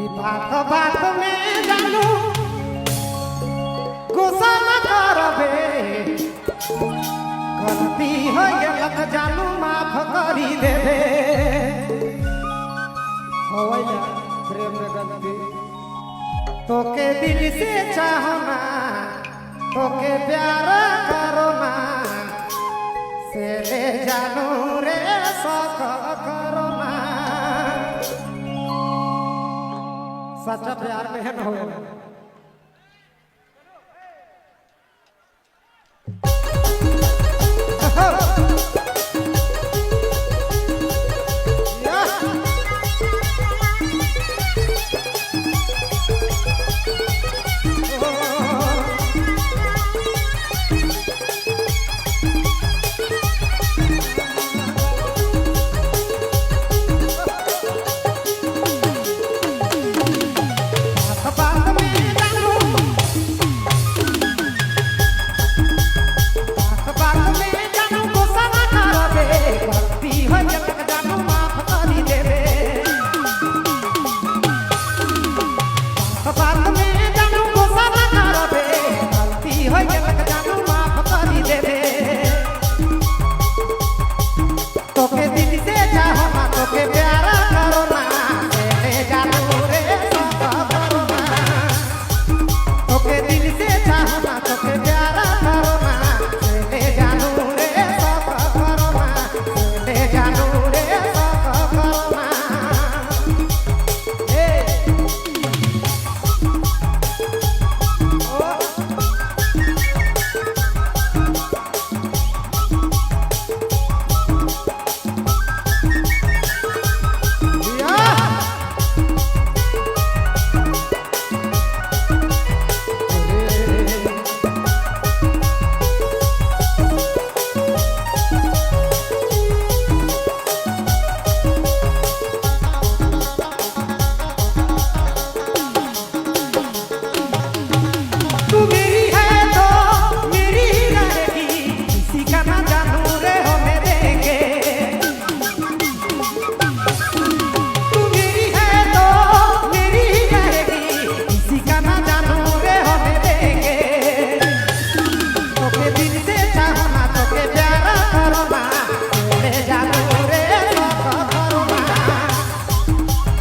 ई बात बात में जानू गुस्सा न करबे गलती हो गेलक जानू माफ करी देबे होइला प्रेम में गलती तोके दिल से चाहो ना तोके प्यार करो ना से ले जानू रे शौक करो ना सच्चा प्यार में है न होए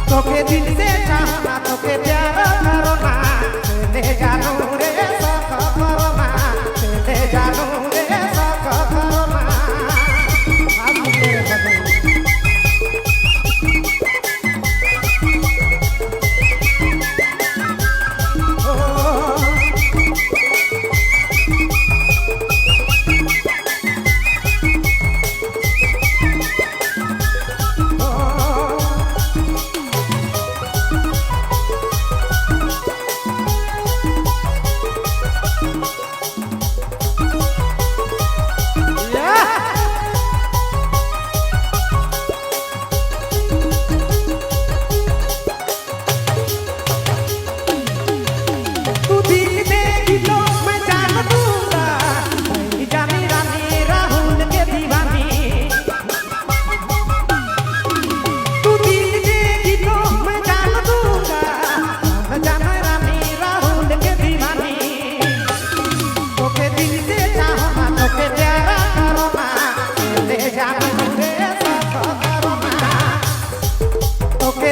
तोके दिल से चाहना तोके प्यार करो ना ले जानू रे शौक करो ना ले जानू रे शौक करो ना आज मेरे बदन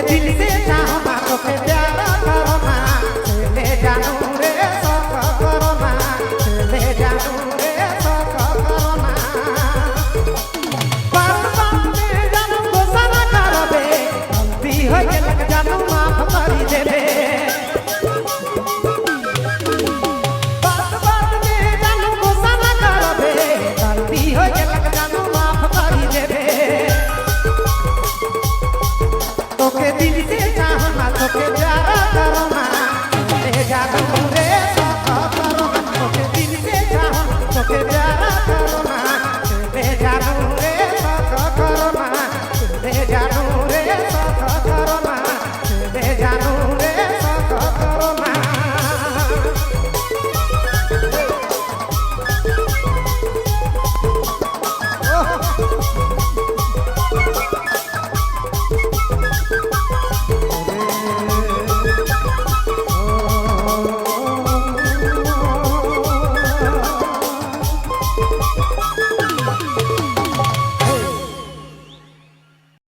दिल से चाहना तोके प्यार करो ना ले जानू रे शौक करो ना ले जानू रे शौक करो ना बात बात में जानू गुस्सा न करबे गलती हो गेलक जानू माफ करी देबे बात बात में जानू गुस्सा न करबे गलती हो गेलक जानू माफ करी देबे तोके दिल से चाहना तोके प्यार करो ना ले जानू